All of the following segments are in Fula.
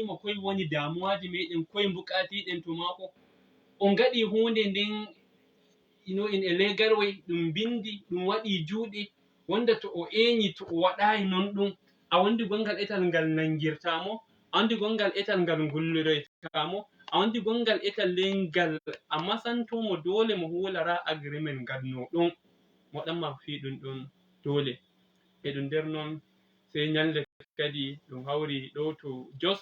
mo koye woni damuwaji meɗen, koye bukatiɗen to mako. On gaɗi hunde nden in a legal way, ɗum bindi, ɗum waɗi juuɗe, wonda to o eñi, to o waɗayi non ɗum, a wandi gongal etal ngal nangirtamo, a wandi gongal etal ngal gulliroytamo, a wandi gongal etal lengal a masantomo dole mo hulara agreement ngadno ɗon, mo ɗanma fi ɗum ɗon dole. E ɗum nder noon sai nyalde kadi ɗum hauri ɗo to Jos,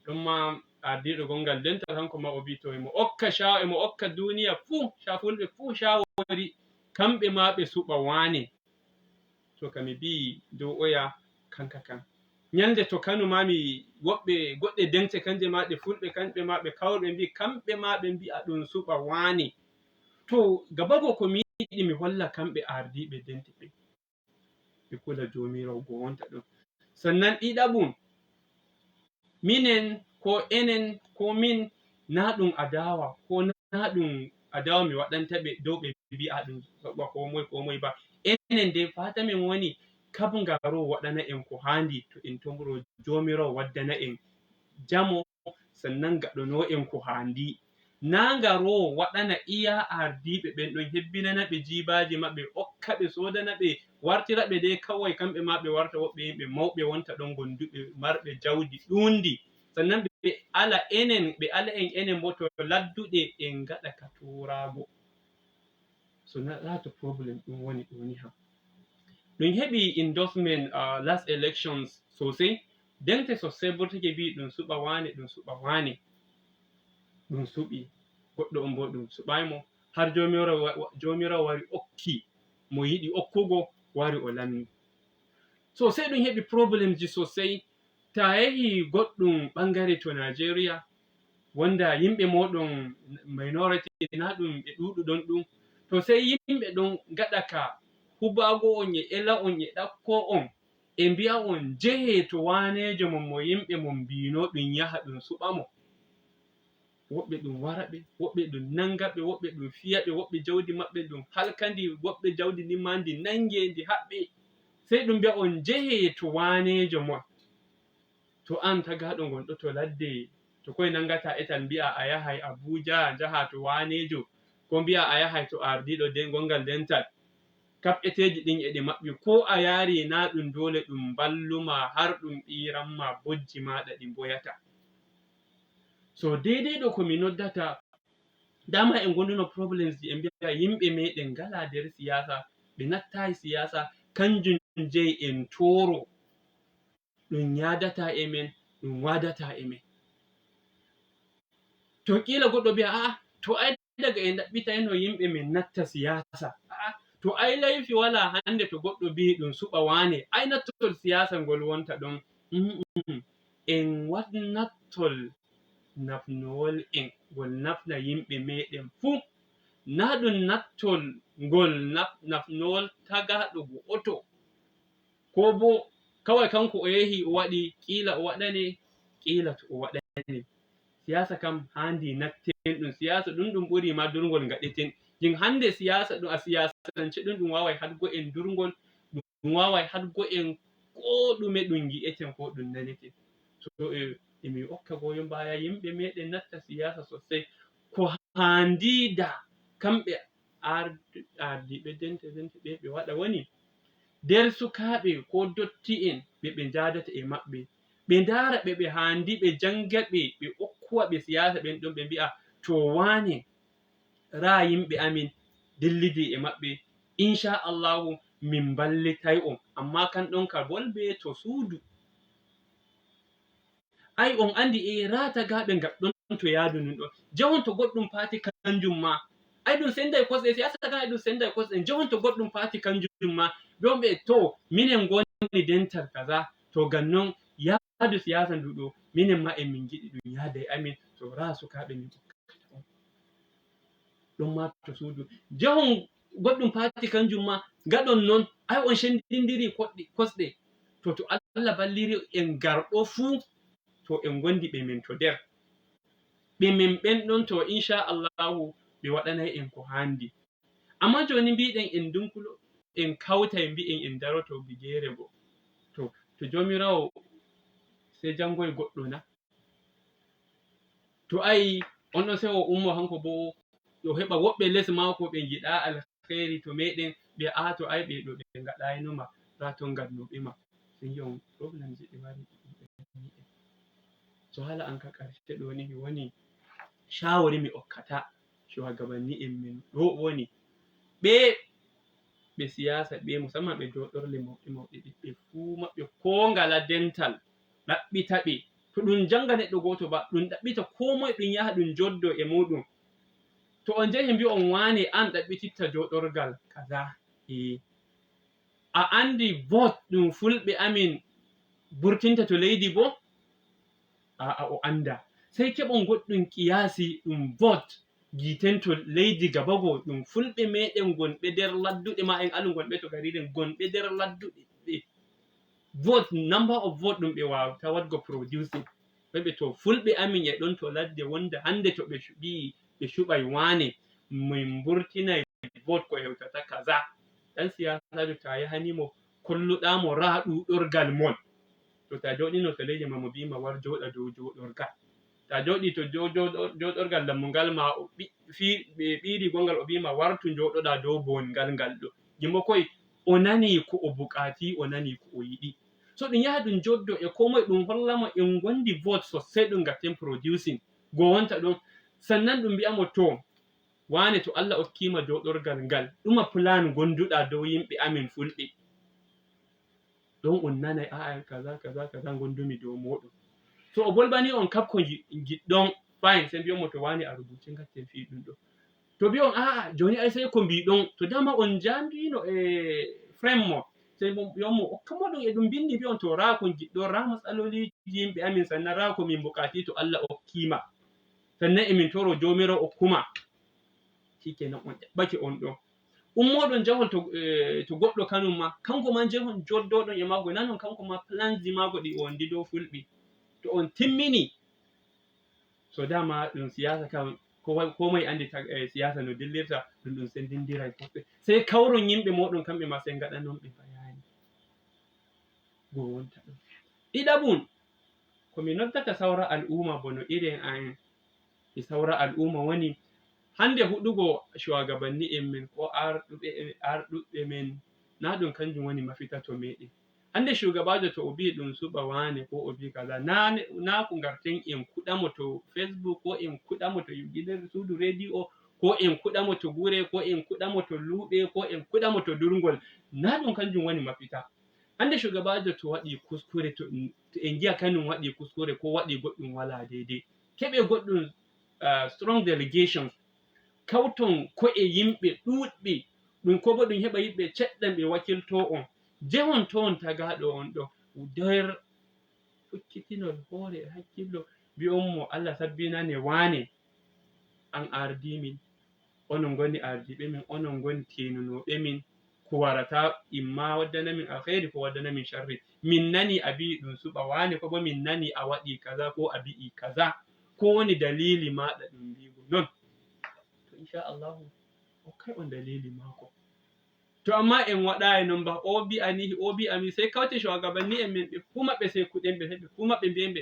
ɗon ma ardiɗo gongal dental hanko ma o wi to emo okka duniya fuu fulɓe fuu shawari kamɓe ma ɓe suɓa wane. To kami bi dow oya kanka kam. Nyalde to Kano ma mi goɗɗe dente kanje ma ɗe fulɓe kamɓe ma ɓe kawri ɓe mbi kamɓe ma ɓe mbi'a ɗum suɓa wane. To gabago ko mi yiɗi mi holla kamɓe ardiɓe dente ɓe kula jomirawo go wonta ɗon. Sannan ɗiɗaɓum, minen ko enen ko min na ɗum adawa, ko na ɗum adawa mi waɗanta ɓe dow ɓe mbi'a ɗum suɓa ko moye ba. Enen dai fata men woni kab ngaro waɗana en ko handi to en tomro jomirawo waddana en jamo, sannan gaɗano en ko handi. Na ngaro waɗana iya ardiɓe ɓen ɗon hebbinana ɓe jibaji maɓɓe, okka ɓe, sodana ɓe, wartira ɓe dai kawai kamɓe ma ɓe warta woɓɓe yimɓe mauɓe wonta ɗon gonduɓe marɓe jawdi ɗundi. Sannan ɓe ala enen bo to ladduɗe en gaɗa ka turago. So lato problem ɗum woni ɗo ni ha. Ɗum heɓi endorsement last elections sosai, dente sosai burtake bi ɗum suɓa wane, ɗum suɓa wane. Ɗum suɓi goɗɗo on bo ɗum suɓaimo, har jomirawo wari okki mo yiɗi okkugo, wari o lammi. So sai ɗum heɓi problem ji sosai. Ta yahi goɗɗum ɓangare to Nigeria, wanda yimɓe moɗon minority na ɗum ɓe ɗuɗuɗon ɗum, to sai yimɓe ɗon gaɗa ka hubago on, e ela on, e ɗakko on, e mbi'a on jehe to wanejo mon mo yimɓe mon mbino ɗum yaha ɗum suɓamo. Woɓɓe ɗum wara ɓe, woɓɓe ɗum nanga ɓe, woɓɓe ɗum fiya ɓe, woɓɓe jawdi maɓɓe ɗum halkandi, woɓɓe jawdi ndin ma ndi nange ndi haɓɓe. Sai ɗum mbi'a on jehe to wanejo mon. To an tagaɗo gonɗo to ladde, to koye nangata etal mbi'a a yahay Abuja jaha to wanejo, ko mbi'a a yahay to ardiɗo gongal dental, kab eteji ɗin e ɗi maɓɓi, ko a yari na ɗum dole ɗum balluma har ɗum ɓiranma bojji maɗa ɗi mboyata. So daidai ɗo komi noddata, dama en gonduno problems ji, en mbi'a yimɓe meɗen ngala nder siyasa, ɓe nattayi siyasa, kanjum jeyi en toro, ɗum yadata e men, ɗum wadata e men. To kila goɗɗo mbi'a a'a, to ai daga en ɗaɓɓitai no yimɓe men natta siyasa, to ai laifi wala hande to goɗɗo bi ɗum suɓa wane, ai nattotol siyasa ngol wonta ɗon. En nattol nafnowol en ngol nafna yimɓe meɗen fuu, na ɗum nattol ngol nafnowol tagaɗo go'oto, ko bo kawai kanko o yahi o waɗi, kila o waɗane, kila to o waɗane. Siyasa kam handi natten ɗum, siyasa ɗum ɓuri ma durngol ngaɗeten. Jin hande siyasa ɗum a siyasance ɗum wawai hadgo en durngol, ɗum wawai hadgo en ko ɗume ɗum gi'eten ko ɗum naneten. So emi hokka goyon baya yimɓe meɗen natta siyasa sosai, ko handida kamɓe ardiɓe dente ɓe waɗa woni nder sukaɓe ko dotti en ɓe njadata e maɓɓe, ɓe ndara ɓe handi, ɓe janga ɓe okkuwa ɓe siyasa ɓen ɗon, ɓe mbi'a to wane ra yimɓe amin dillidi e maɓɓe, inchallahu min ballitai on, amma kan ɗon ka bolbe to suudu. Ai on andi ra tagaɓe ngaɗɗon to yaadu nun ɗon, jahon to goɗɗum pati kanjum ma, ai ɗum sendai kosɗe, siyasa kan ai ɗum sendai kosɗe, jahon to goɗɗum pati kanjum ma, ɗon ɓe to minen goni dental kaza, to gannon yaadu siyasa nduɗo minen ma en min giɗi ɗum yaadai amin, to ra sukaɓe min hokkata on. Ɗon ma to suudu, jahon goɗɗum pati kanjum ma, ngaɗon non, ai on shendindiri kosɗe, to Allah valliri en garɗo fuu, to en gondi ɓe min to nder, ɓe min ɓen ɗon to inchallahu ɓe waɗanai en ko handi. Amma joni mbiɗen en dunkulo, en kautai mbi'en en daroto bigere bo, to jomirawo sai jangoy goɗɗo na, to ai on ɗon sai o ummo hanko bo o heɓa woɓɓe les mako ɓe giɗa alheri to meɗen ɓe to ai ɓe ɗo ɓe ngaɗainoma ra ton ngadnuɓe ma sai yi'on problem je ɓe mari so hala an ka karshe ɗo ni mi woni shawari mi hokkata shugabanni en min ɗo woni ɓe siyasa ɓe musamman ɓe joɗorle mauɗe mauɗe ɓe fuu maɓɓe ko ngala dental ɗaɓɓita ɓe to ɗum janga neɗɗo goto ba ɗum ɗaɓɓita ko moye ɗum yaha ɗum joddo e muɗum to on jahi mbi on wane an ɗaɓɓititta joɗorgal kaza a andi vote ɗum fulɓe amin burtinta to leydi bo o anda sai keɓon goɗɗum qiyasi ɗum vote giten to leydi gabago ɗum fulɓe meɗen gonɓe nder ladduɗe ma en alu gonɓe to gariɗen gonɓe nder ladduɗe vote number of vote ɗum ɓe wawata wadgo producing ɓe to fulɓe amin e ɗon to ladde wonda hande to ɓe shuɓai wane min burtinai vote ko hewtata kaza ɗan siyasajo ta yahanimo kolluɗamo ra ɗuɗorgal mon to ta joɗino to leydi ma mo bima war joɗa dow joɗorgal ta joɗi to joɗorgal dammugal ma ɓe ɓiri gongal o bima wartu joɗoɗa dow bongal ngal ɗo gimo koye o nani ko o buƙati o nani ko o yiɗi so ɗum yaha ɗum joddo e ko moye ɗum hollamo en gondi vote sosai ɗum gatten producing go wonta ɗon sannan ɗum mbi'amo to wane to Allah hokkima joɗorgal ngal ɗuma plan gonduɗa dow yimɓe amin fulɓe ɗon on nanai kaza kaza kaza gondumi dow moɗon to o bolbani on kap ko giɗɗon fine sai mbi'onmo to wane a rubuce gatten fi ɗum ɗo to mbi on joni ai sai ko mbiɗon to dama on jandino frame mo sai mbi'onmo hokkamo ɗum e ɗum bindi mbi on to ra ko giɗɗon ra matsaloliji yimɓe amin sannan ra ko min buƙati to Allah hokkima sannan emin toro jomirawo hokkuma shikenan on ɗaɓɓake on ɗon ummoɗon jahol to goɗɗo kanum ma kanko ma jahon joddoɗon e mako nanon kanko ma planji mako ɗi wondi dow fulɓi to on timmini so dama ɗum siyasa kam ko moye andi siyasa no dillirta ɗum sendindirai poɓɓe sai kawron yimɓe moɗon kamɓe ma sai gaɗanon ɓe bayani go wonta ɗon ɗiɗaɓum komi noddata sawra al'umma bono irin an e sawra al'umma woni hande huɗugo shugabanni en min ko arɗuɓe men na ɗum kanjum woni mafita to meɗen hande shugabajo to o bi ɗum suɓa wane ko o bi kaza na ko garten en kuɗamo to Facebook ko en kuɗamo to gidan suudu radio ko en kuɗamo to gure ko en kuɗamo to luɓe ko en kuɗamo to durgol na ɗum kanjum woni mafita hande shugabajo to waɗi kuskure to en giya kanum waɗi kuskure ko waɗi goɗɗum wala daidai keɓe goɗɗum strong delegation kawton ko'e yimɓe ɗuɗɓe ɗum ko bo ɗum heɓa yimɓe ceɗɗan ɓe wakilto on jehon toon tagaɗo on ɗo nder fukkitinol hoore e hakkillo mbi'onmo Allah sabbinane wane an ardimin onon goni ardiɓe min onon goni tenunoɓe min ko warata imma waddanamin alheri ko waddanamin sharri min nani a bii ɗum suɓa wane ko bo min nani a waɗi kaza ko a bi'i kaza ko woni dalili maɗa ɗum mbigo non to inchallahu hokkay on dalili mako to amma en waɗayi non ba o bi'ami sai kawte shugabanni en min ɓe fuu maɓɓe sai kuɗen ɓe ɓe fuu maɓɓe mbi'en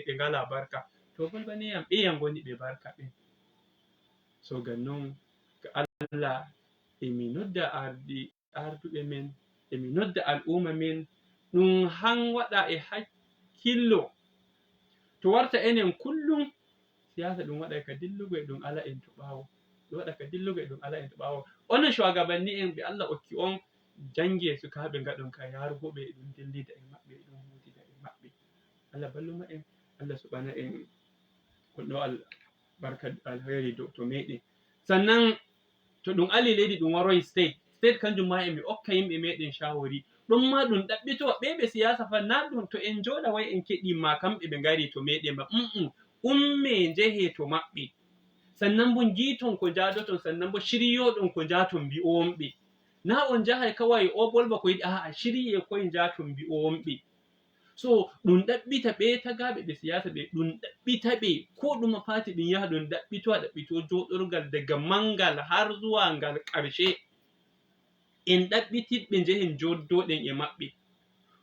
ɓe ngala barka to bolbaniyam ɓeyam goni ɓe barka ɓen so ngam non ga Allah emi nodda arduɓe men emi nodda al'umma men ɗum han waɗa e hakkillo to warta enen kullum siyasa ɗum waɗa ka dillugo e ɗum ala en to ɓawo ɗum waɗa ka dillugo e ɗum ala en to ɓawo onon shugabanni en ɓe Allah okki on jange sukaɓe ngaɗon ka yarugo ɓe ɗum dillida e maɓɓe ɗum hutida e maɓɓe Allah balluma en Allah suɓana en ɗo barka alheri to meɗen sannan to ɗum ali leydi ɗum waroyi state kanjum ma emi okka yimɓe meɗen shawari ɗum ma ɗum ɗaɓɓito ɓe siyasa fa na ɗum to en joɗa way en keɗi ma kamɓe ɓe ngari to meɗen ba umme jehe to maɓɓe sannan bo giton ko jadoton sannan bo shiryoɗon ko jaton mbi'onɓe na on jahay kawai o bolba ko yiɗi shirye koye jaton mbi'onɓe so ɗum ɗaɓɓita ɓe tagaɓe ɓe siyasa ɓe ɗum ɗaɓɓita ɓe ko ɗuma fati ɗum yaha ɗum ɗaɓɓito joɗorgal daga mangal har zuwa ngal ƙarshe en ɗaɓɓitiɓɓe jehen joddoɗen e maɓɓe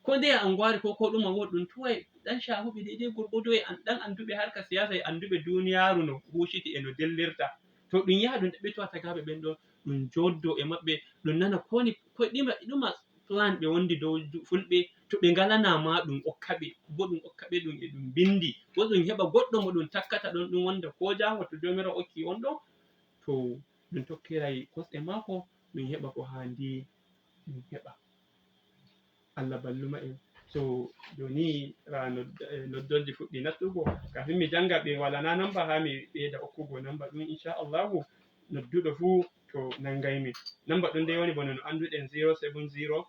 ko ndeye anguware ko ɗuma goɗɗum tuwai ɗan shahuɓe daidai gurgudo ɗan anduɓe harka siyasa e anduɓe duniyaru no hushiti e no dillirta, to ɗum yaha ɗum ɗaɓɓito tagaɓe ɓen ɗo ɗum joddo e maɓɓe ɗum nana kowoni ko ɗuma plan ɓe wondi dow fulɓe, to ɓe ngalanama ɗum okkaɓe bo ɗum okkaɓe ɗum e ɗum bindi bo ɗum heɓa goɗɗo mo ɗum takkata ɗon ɗum wonda ko jango to jomirawo okki on ɗo to ɗum tokkirai kosɗe mako ɗum heɓa ko handi ɗum heɓa. Allah balluma en. So joni noddolji fuɗɗi nattugo kafin mi janga ɓe walana namba ha mi ɓeyda okkugo namba ɗum inchallahu nodduɗo fuu to nangaymi. Namba ɗum dai woni bano no anduɗen 070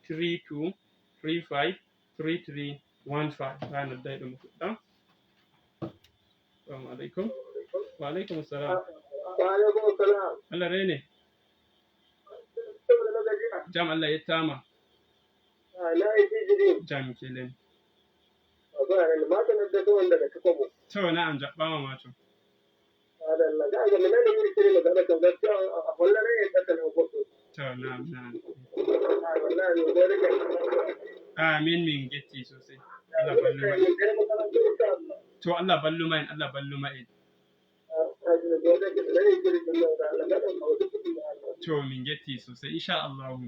32 35 3315 ha noddai ɗum fuɗɗam. Assalamu alaikum. Wa alaikum assalam. Allah rene. Jam Allah yettama. Jam kelen. To na'am jaɓɓama mato. To na'am. Amin min getti sosai. Allah balluma en. To Allah balluma en. To min getti sosai insha Allah.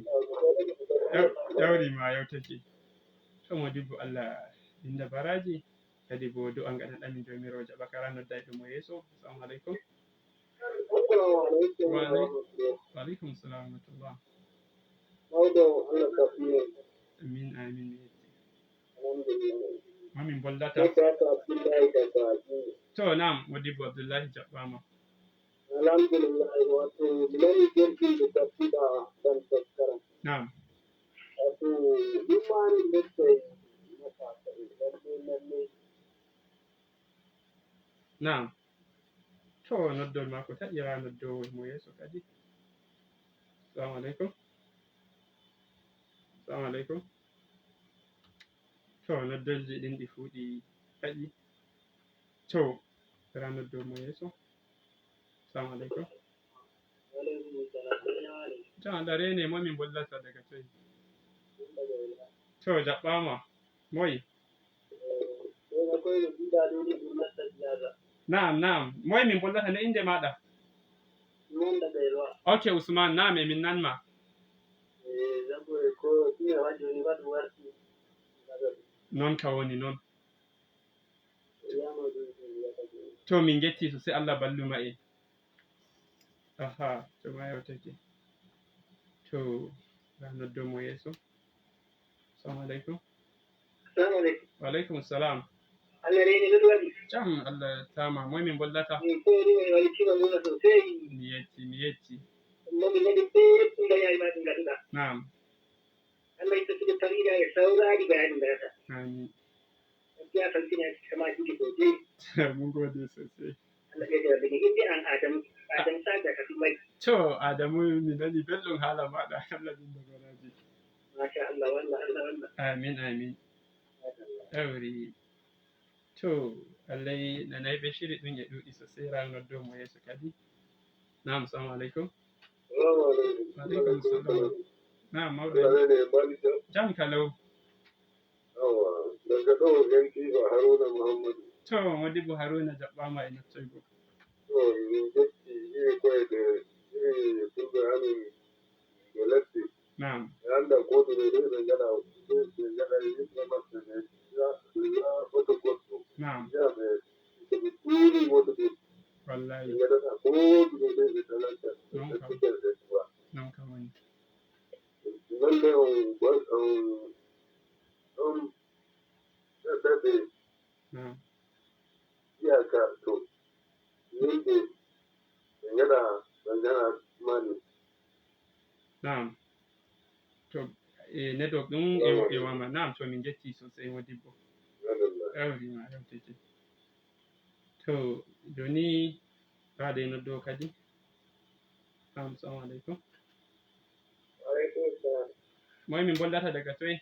Dauri ma yau take. To modibbo Allah inda baraji kadi bo du'a ngaɗaɗa min jomirawo jaɓa kara noddai ɗum mo yeso. Assalamu alaikum. Wa alaikum assalam wa rahmatullah. Amin. Mamin bollata. To na'am modibbo Abdullahi jaɓɓama. Alhamdulillah wato bilani jirgin da tafi da dan tattara. Na'am. Wato imani da sai masa lalle. Na'am. To noddol mako taƴira noddowol mo yeso kadi. Assalamu alaikum. To noddolji ɗin ɗi fuɗi taƴi. To ra noddol mo yeso. Assalamu alaikum. Jam Allah rene mo min bollata daga toy. To jaɓɓama moy. Na'am. Moy min bollata ne inde maɗa? Ok Usman, na'am min nanma. Non ka woni non. To min getti sosai Allah balluma en. Aha, to ma yawtake. To ra noddo mo yeso. Assalamu alaikum. Wa alaikum assalam. Allah reni ɗo waɗi. Jam Allah tama moy min bollata. Mi yetti. Na'am. Allah ya tafi da farida ya saurari bayanin da yasa. Amin. Ya fanti ne kama kike goje. Mun gode sosai. Allah ya yarda da inda an Adam sada ka mai. To Adamu mi nani bellon hala maɗa Allah din da baraji. Masha Allah wallahi. Amin. Ɗauri. To allai nanai ɓe shiri ɗum e ɗuɗi sosai ranar dow mo yeso kadi. Na'am, assalamu alaikum. Wa alaikum assalam. Na'am mawɗo. Jam kalau. Daga ɗo yanki ba Haruna Muhammadu. To modibbo Haruna jaɓɓama e nattoygo. To min jetti koye de fulɓe amin ɓe latti. Na'am. Ɓe anda ko ɗume ɗo ɓe gaɗa yimɓe maɓɓe ɓe ya foto goɗɗo. Na'am. Ya ɓe ɗuuri woɗude. Wallahi. Ɓe gaɗata ko ɗume ɓe talanta. Non ka woni. Lalle on ɗaɗɗe iyaka to yimɓe ɓe gaɗa mani. Na'am. To network ɗum e wama. Na'am to min jetti sosai modibbo. Ɗauri ma yawtete. To joni haade noddo kadi. Na'am, assalamu alaikum. Wa alaikum assalam. Moy min bollata daga toy?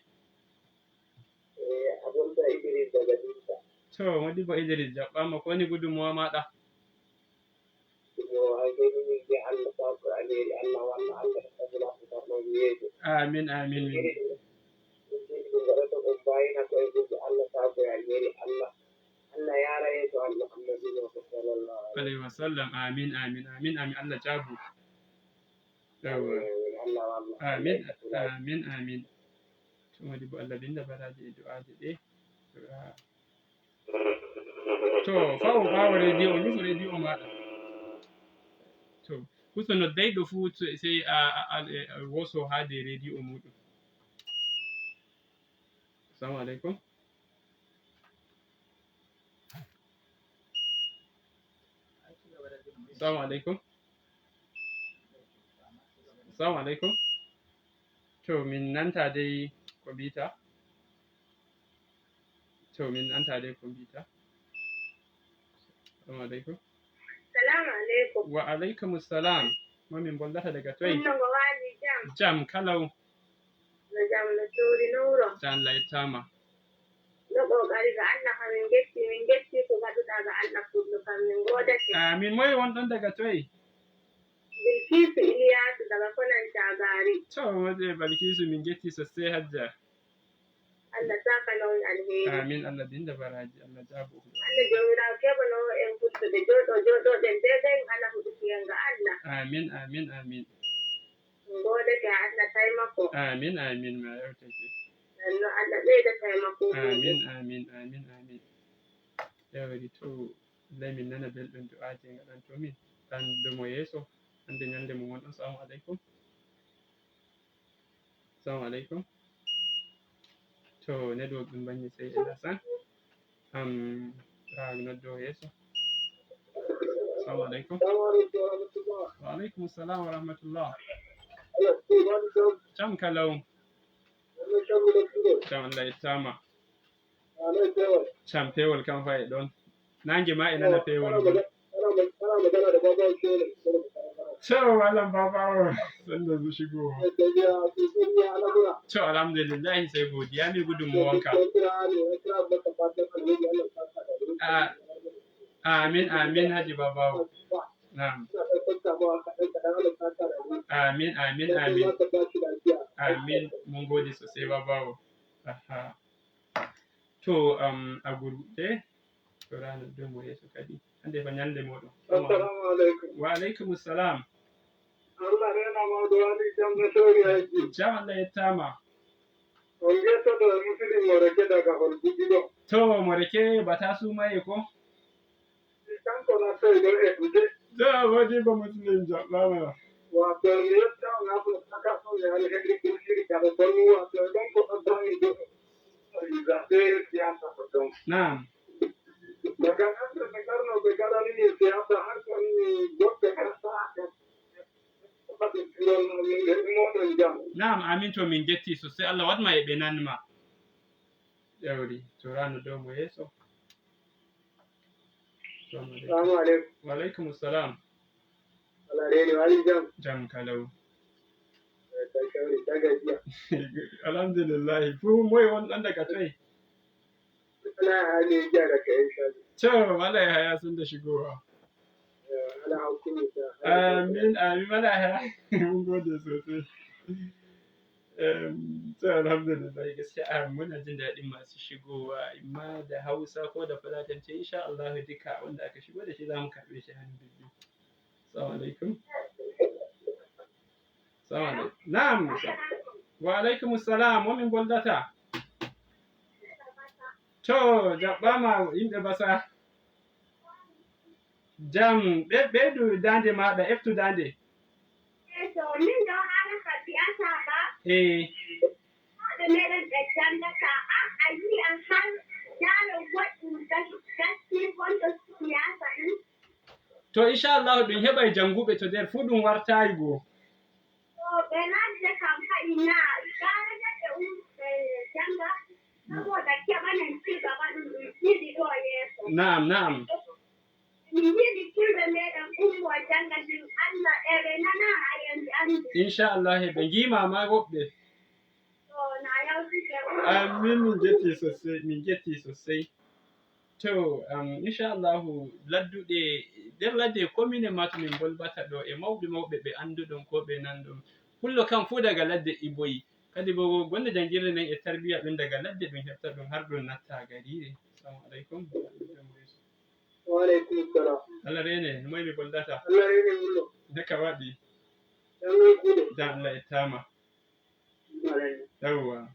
Abonta Idris daga Dinka. To modibbo Idris jaɓɓama ko woni gudunmowa maɗa? Amin. gaɗata on bayina ko e buɗe Allah sago ya alheri Allah Allah yara yeso Allah annabijo sallallahu alaihi wasallam. Amin amin amin amin. Allah jabu. Yawa. Allah Allah Amin amin amin. To wadi bo Allah binda baraji e du'aji ɗe. To fawo ɓawo radio ni fo radio maɗa. To kuso noddayɗo fuu sey a woso haade radio muɗum. Assalamu alaikum. Assalamu alaikum. Assalamu alaikum. To min nanta dai ko mbita. Assalamu alaikum. Salamu alaikum. Wa alaikum assalam. Mamin bollata daga toy. Wannan ba wani jam. Jam kalau. Na jam na tori nuro. Jan laitama. Na kokari ga Allah ka min getti ko gaduɗa ga Allah kullu kam min godake. Amin moy won ɗon daga toy. Bilkisu Iliyasu daga Konan Shagari. To waje Bilkisu min getti sosai hajja. Allah saka lawan alheri. Amin Allah dinda baraji Allah jabu. Allah jomira keba no en kutto de jodo den dai Allah hudu ga Allah. Amin amin amin. Gode ke Allah taimako. Amin amin ma yau take. Allah zai da taimako. Amin amin amin amin. Yawari to lamin nana belɗum du'aji ngaɗan to min ɗan domo yeso hande nyande mo wonɗon. Assalamu alaikum. Assalamu alaikum. To network ɗum banni sey e lasan noddo yeso. Assalamu alaikum. Wa alaikum assalam wa rahmatullah. Jam kalau. Jam Allah ittama. Jam pewol kam fa e ɗon. Nange ma e nana pewol ngol. To malam babawo sanda zu shigowa. To alhamdulillah sai godiya ne gudunmuwanka. Amin amin haji babawo. Na'am. Amin amin amin. Amin mun gode sosai babawo. Aha. To a gurguje to ranar domo yeso kadi hande fa nyalde moɗon. Assalamu alaikum. Wa alaikum assalam. Allah rena ma do wani jam na tori haji. Jam Allah yettama. On geto do muslim moreke daga holbuɗiɗo. To moreke bata sumaye ko? Kanko na sai do e duje. To wodi ba muslim jaɓɓama. Wato mi yetta on afu saka so ya hali heddi kushiri kada bonu wato don ko ɗon do zaɓe siyasa ko ɗon. Na'am. Daga nan da karno ɓe gaɗani ni siyasa har kon goɗɗe kasa Na'am amin to min jetti sosai Allah wadma e ɓe nanma. Yawri to rano dow mo yeso. Assalamu alaikum. Wa alaikum assalam. Allah reni wali jam. Jam kalau. Ta gajiya. Alhamdulillah fu moy won ɗon daga toy. Ana hali jiya da kai insha To malai haya sun da shigowa. Allah hukumi ta. Amin amin malai haya mun gode sosai. To alhamdulillah gaskiya muna jin daɗin masu shigowa imma da Hausa ko da Fulatanci insha Allah duka wanda aka shigo da shi zamu karɓe shi hannu biyu. Assalamu alaikum. Assalamu alaikum. Na'am. Wa alaikum assalam wa min goldata. To jaɓɓama yimɓe basa. Jam ɓeydu dande maɗa eftu dande. To min ɗo haala ka siyasa ba. Da meɗen ɓe jannata a yi an har yaro goɗɗum gaski gonɗo siyasa ɗin. To inchallahu ɗum heɓay jannguɓe to nder fuu ɗum wartayi goo. To ɓe nadde kam fa'i na gara neɗɗo ɓe janga saboda keɓanen ci gaba ɗum yiɗi ɗo yeeso. Na'am na'am. Mi yiɗi fulɓe meɗen ummo janga ɗum Allah eɓe nana a yandi andi. Inchallah ɓe ngimama woɓɓe. Na yawtike. Amin min getti sosai. To inchallahu ladduɗe nder ladde commune ma to min bolbata ɗo e mawɓe ɓe annduɗon ko ɓe nanɗon pullo kam fuu daga ladde Iboyi kadi bo gonde jangirde nden e tarbiya ɗum daga ladde ɗum heɓta ɗum har ɗum natta garire. Assalamu aleykum. Wa aleykum salam. Allah rene moye mi boldata. Allah rene wullo. Deka waɗi. Ɗan kuɗo. Jam Allah ettama. Yawwa.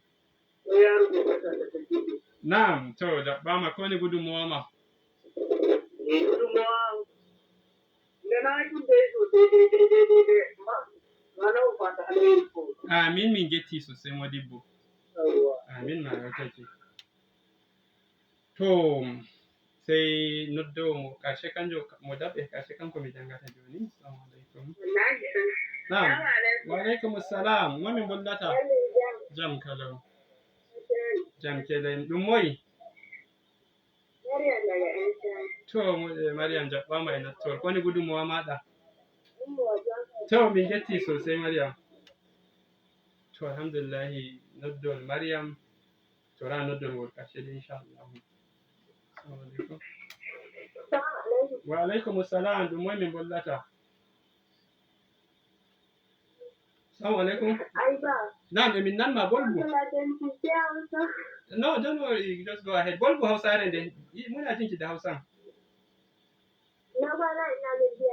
O yarugo fata da take. Na'am, to jaɓɓama ko woni gudunmowa ma? Gudunmowa nde na yimɓe so daidai ma ranar fata alheri ko. Amin min getti sosai modibbo. Yawwa. Amin ma take. To sai noddowo mo karshe kanjo mo daɓɓe karshe kanko mi jangata joni. Assalamu aleykum. Na'am. Wa aleykum assalam. Mo min bollata? Jam kalau. Jam kelen ɗum moyi? To Maryam jaɓɓama e nattore ko woni gudunmowa maɗa? To min getti sosai Maryam. To alhamdulillahi noddol Maryam to ra noddol ngol karshe de inchallah. Assalamu aleykum. Wa aleykum assalam. Ɗum moy min bollata? Assalamu aleykum. Na'am, min nanma bolbu. No, don't worry, just go ahead. Bolbu Hausare nde muna jinki da Hausan.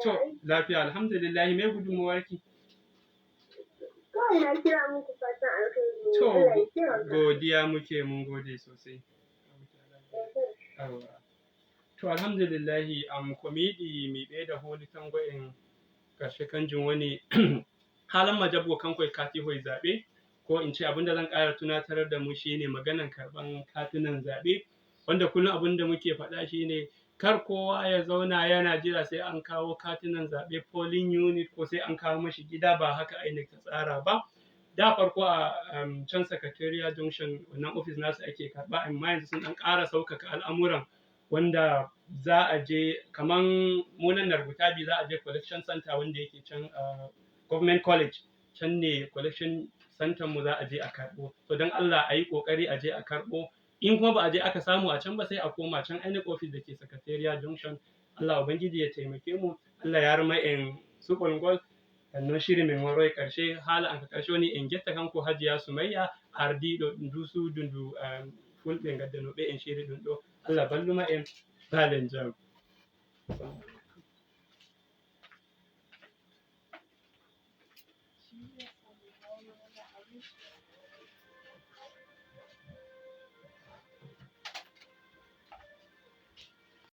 To lafiya alhamdulillah, me gudunmuwarki? Kawai na kira muku fatan alkhairi. To godiya muke, mun gode sosai. To alhamdulillah ko mi yiɗi mi ɓeyda holi tango en karshe kanjum woni halan majabbo kanko e katihoye zaɓe, ko in ce abinda zan ƙara tunatar da mu shine maganan karɓan katunan zaɓe, wanda kullum abinda muke faɗa shine kar kowa ya zauna yana jira sai an kawo katunan zaɓe polling unit ko sai an kawo mashi gida, ba haka INEC ta tsara ba. Da farko a can Secretariat Junction wannan office nasu ake karɓa, amma yanzu sun ɗan ƙara sauƙaƙa al'amuran, wanda za a je kaman munan Narbutabi za a je collection center wanda yake can government college, can ne collection center mu za a je a karɓo. To don Allah a yi ƙoƙari a je a karɓo, in kuma ba a je aka samu a can ba sai a koma can INEC office da ke Secretariat Junction. Allah Ubangiji ya taimake mu, Allah ya rama en su ɓolngol no shiri min waro e ƙarshe haala an ka ƙarshe woni en getta kanko Hajiya Sumayya ardiɗo ndu suudu ndu fulɓe gaddanoɓe en shiri ɗum ɗo. Allah balluma en, balen jam.